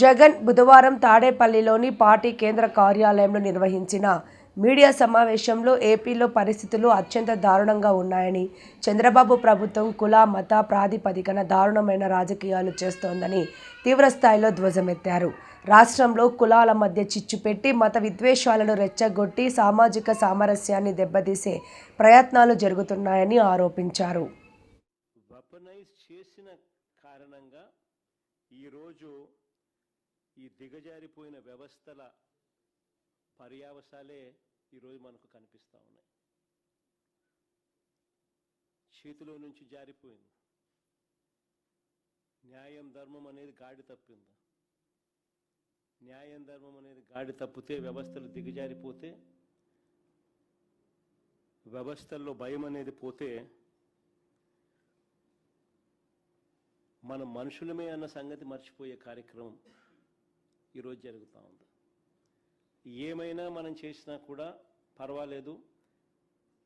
జగన్ బుధవారం తాడేపల్లిలోని పార్టీ కేంద్ర కార్యాలయంలో నిర్వహించిన మీడియా సమావేశంలో ఏపీలో పరిస్థితులు అత్యంత దారుణంగా ఉన్నాయని, చంద్రబాబు ప్రభుత్వం కుల మత ప్రాతిపదికన దారుణమైన రాజకీయాలు చేస్తోందని తీవ్రస్థాయిలో ధ్వజమెత్తారు. రాష్ట్రంలో కులాల మధ్య చిచ్చు పెట్టి మత విద్వేషాలను రెచ్చగొట్టి సామాజిక సామరస్యాన్ని దెబ్బతీసే ప్రయత్నాలు జరుగుతున్నాయని ఆరోపించారు. ఈ దిగజారిపోయిన వ్యవస్థల పర్యావసాలే ఈరోజు మనకు కనిపిస్తూ ఉన్నాయి. చేతిలో నుంచి జారిపోయింది. న్యాయం ధర్మం అనేది గాడి తప్పింది. న్యాయం ధర్మం అనేది గాడి తప్పితే వ్యవస్థలు దిగజారిపోతే, వ్యవస్థల్లో భయం అనేది పోతే మనం మనుషులమే అన్న సంగతి మర్చిపోయే కార్యక్రమం ఈరోజు జరుగుతూ ఉంది. ఏమైనా మనం చేసినా కూడా పర్వాలేదు,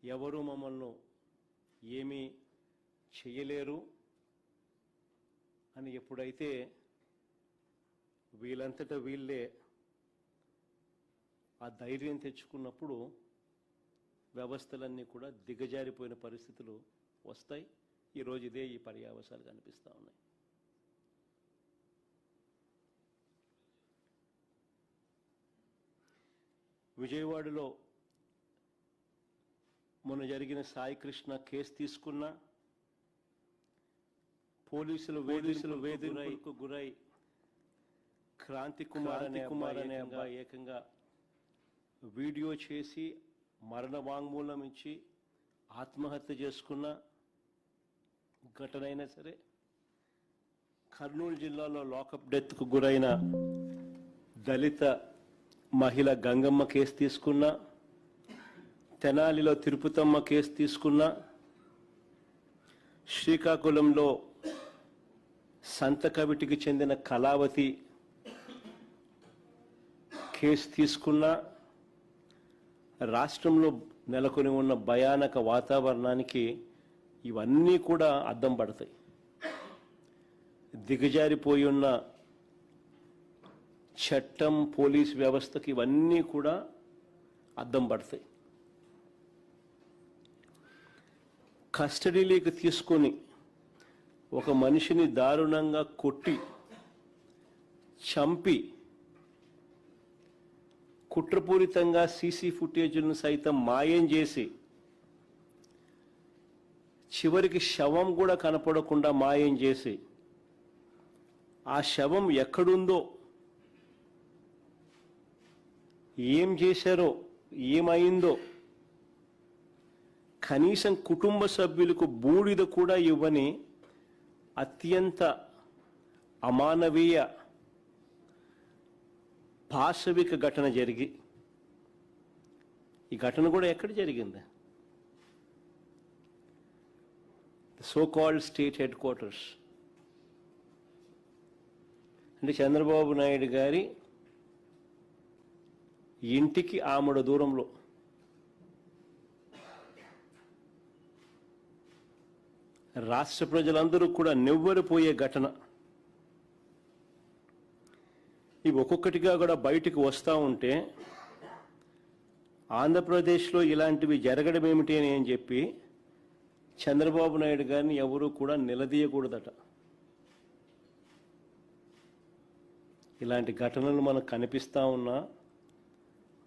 ఎవరు మమ్మల్ని ఏమీ చేయలేరు అని ఎప్పుడైతే వీళ్ళంతటా వీళ్ళే ఆ ధైర్యం తెచ్చుకున్నప్పుడు వ్యవస్థలన్నీ కూడా దిగజారిపోయిన పరిస్థితులు వస్తాయి. ఈరోజు ఇదే ఈ పర్యావసాలు కనిపిస్తూ ఉన్నాయి. విజయవాడలో మొన్న జరిగిన సాయి కృష్ణ కేసు తీసుకున్న పోలీసులు వేధింపులకు గురై క్రాంతి కుమార్ అనే అబ్బాయి ఏకంగా వీడియో చేసి మరణ వాంగ్మూలం ఇచ్చి ఆత్మహత్య చేసుకున్న ఘటన అయినా సరే, కర్నూలు జిల్లాలో లాకప్ డెత్కు గురైన దళిత మహిళ గంగమ్మ కేసు తీసుకున్నా, తెనాలిలో తిరుపతమ్మ కేసు తీసుకున్నా, శ్రీకాకుళంలో సంతకవిటికి చెందిన కళావతి కేసు తీసుకున్నా, రాష్ట్రంలో నెలకొని ఉన్న భయానక వాతావరణానికి ఇవన్నీ కూడా అద్దం పడతాయి. దిగజారిపోయి ఉన్న చట్టం, పోలీస్ వ్యవస్థకి ఇవన్నీ కూడా అద్దం పడతాయి. కస్టడీలోకి తీసుకొని ఒక మనిషిని దారుణంగా కొట్టి చంపి కుట్రపూరితంగా సీసీ ఫుటేజ్లను సైతం మాయం చేసి చివరికి శవం కూడా కనపడకుండా మాయం చేసి ఆ శవం ఎక్కడుందో, ఏం చేశారో, ఏమైందో కనీసం కుటుంబ సభ్యులకు బూడిద కూడా ఇవ్వని అత్యంత అమానవీయ పాశవిక ఘటన జరిగి, ఈ ఘటన కూడా ఎక్కడ జరిగింది? So called state head quarters. అంటే చంద్రబాబు నాయుడు గారి ఇంటికి ఆమడ దూరంలో. రాష్ట్ర ప్రజలందరూ కూడా నివ్వెరపోయే ఘటన. ఇవి ఒక్కొక్కటిగా కూడా బయటికి వస్తూ ఉంటే ఆంధ్రప్రదేశ్లో ఇలాంటివి జరగడం ఏమిటి అని చెప్పి చంద్రబాబు నాయుడు గారిని ఎవరూ కూడా నిలదీయకూడదట. ఇలాంటి ఘటనలు మనకు కనిపిస్తూ ఉన్నా,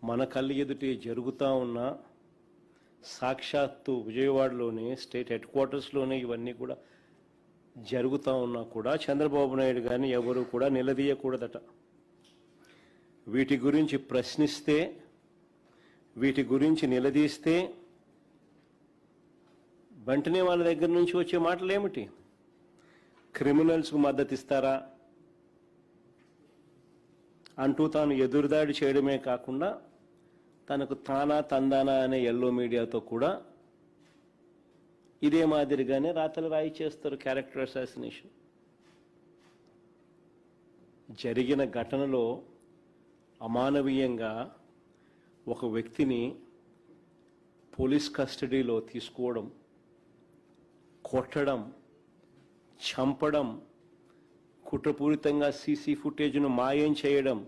మన కళ్ళ ఎదుటి జరుగుతూ ఉన్నా, సాక్షాత్తు విజయవాడలోనే స్టేట్ హెడ్ క్వార్టర్స్లోనే ఇవన్నీ కూడా జరుగుతూ ఉన్నా కూడా చంద్రబాబు నాయుడు గారిని ఎవరు కూడా నిలదీయకూడదట. వీటి గురించి ప్రశ్నిస్తే, వీటి గురించి నిలదీస్తే వెంటనే వాళ్ళ దగ్గర నుంచి వచ్చే మాటలు ఏమిటి? క్రిమినల్స్కు మద్దతు ఇస్తారా అంటూ తాను ఎదురుదాడి చేయడమే కాకుండా తనకు తానా తందానా అనే ఎల్లో మీడియాతో కూడా ఇదే మాదిరిగానే రాతలు రాయి చేస్తారు. క్యారెక్టర్ అసాసినేషన్ జరిగిన ఘటనలో అమానవీయంగా ఒక వ్యక్తిని పోలీస్ కస్టడీలో తీసుకోవడం, కొట్టడం, చంపడం, కుట్రపూరితంగా సీసీ ఫుటేజ్ను మాయం చేయడం,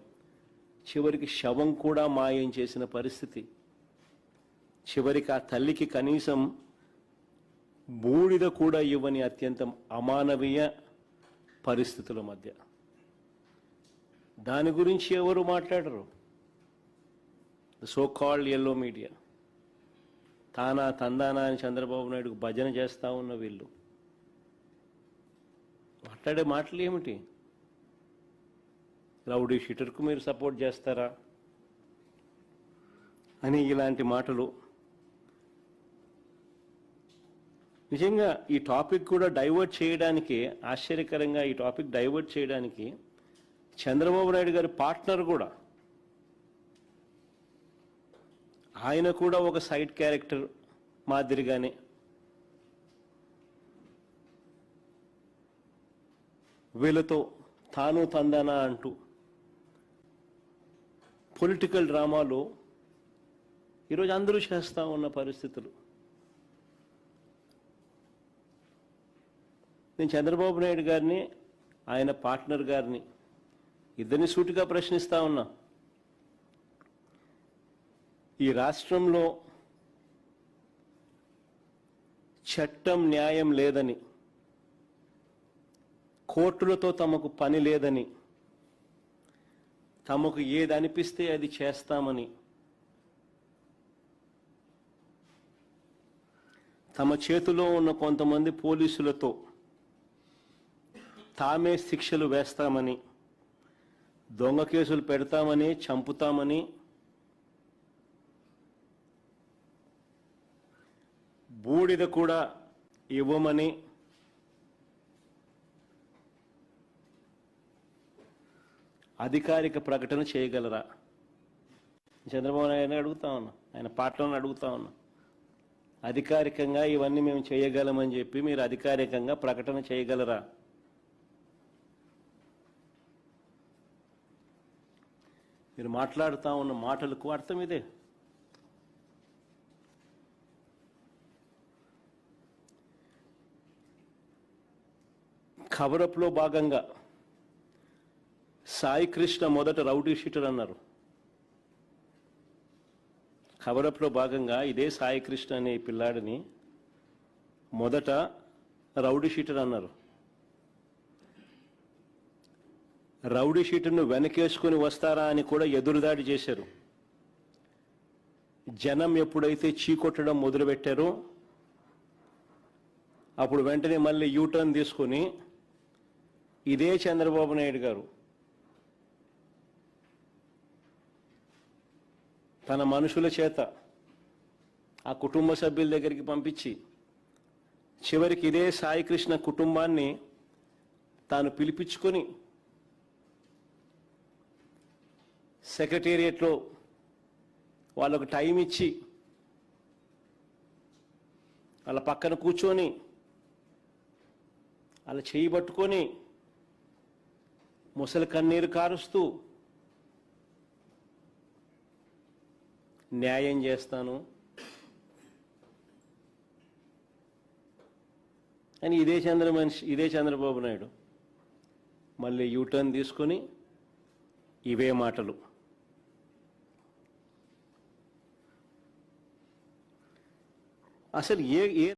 చివరికి శవం కూడా మాయం చేసిన పరిస్థితి. చివరికి ఆ తల్లికి కనీసం బూడిద కూడా ఇవ్వని అత్యంత అమానవీయ పరిస్థితుల మధ్య దాని గురించి ఎవరు మాట్లాడరు. సో కాల్డ్ ఎల్లో మీడియా తానా తందానా అని చంద్రబాబు నాయుడుకు భజన చేస్తూ ఉన్న వీళ్ళు మాట్లాడే మాటలు ఏమిటి? రౌడీ షీటర్కు మీరు సపోర్ట్ చేస్తారా అని ఇలాంటి మాటలు. నిజంగా ఈ టాపిక్ కూడా డైవర్ట్ చేయడానికి, ఆశ్చర్యకరంగా ఈ టాపిక్ డైవర్ట్ చేయడానికి చంద్రబాబు నాయుడు గారి పార్ట్నర్ కూడా, ఆయన కూడా ఒక సైడ్ క్యారెక్టర్ మాదిరిగానే వీళ్ళతో తాను తందానా అంటూ పొలిటికల్ డ్రామాలు ఈరోజు అందరూ చేస్తూ ఉన్న పరిస్థితులు. నేను చంద్రబాబు నాయుడు గారిని, ఆయన పార్ట్నర్ గారిని ఇద్దరిని సూటిగా ప్రశ్నిస్తా ఉన్నా. ఈ రాష్ట్రంలో చట్టం న్యాయం లేదని, కోర్టులతో తమకు పని లేదని, తమకు ఏది అనిపిస్తే అది చేస్తామని, తమ చేతిలో ఉన్న కొంతమంది పోలీసులతో తామే శిక్షలు వేస్తామని, దొంగ కేసులు పెడతామని, చంపుతామని, బూడిద కూడా ఇవ్వమని అధికారిక ప్రకటన చేయగలరా? చంద్రబాబు నాయుడు అడుగుతా ఉన్నా, ఆయన పార్టీలను అడుగుతా ఉన్నా. అధికారికంగా ఇవన్నీ మేము చేయగలమని చెప్పి మీరు అధికారికంగా ప్రకటన చేయగలరా? మీరు మాట్లాడుతూ ఉన్న మాటలకు అర్థం ఇదే. కవరప్లో భాగంగా సాయి కృష్ణ మొదట రౌడీ షీటర్ అన్నారు. కవరప్లో భాగంగా ఇదే సాయి కృష్ణ అనే పిల్లాడిని మొదట రౌడీ షీటర్ అన్నారు. రౌడీ షీటర్ను వెనకేసుకొని వస్తారా అని కూడా ఎదురుదాడి చేశారు. జనం ఎప్పుడైతే చీకొట్టడం మొదలుపెట్టారో అప్పుడు వెంటనే మళ్ళీ యూటర్న్ తీసుకొని ఇదే చంద్రబాబు నాయుడు గారు తన మనుషుల చేత ఆ కుటుంబ సభ్యుల దగ్గరికి పంపించి చివరికి ఇదే సాయి కృష్ణ కుటుంబాన్ని తాను పిలిపించుకొని సెక్రటేరియట్లో వాళ్ళకు టైం ఇచ్చి వాళ్ళ పక్కన కూర్చొని వాళ్ళ చేయి పట్టుకొని ముసలి కన్నీరు కారుస్తూ న్యాయం చేస్తాను అని ఇదే చంద్రబాబు నాయుడు మళ్ళీ యూటర్న్ తీసుకొని ఇవే మాటలు. అసలు ఏ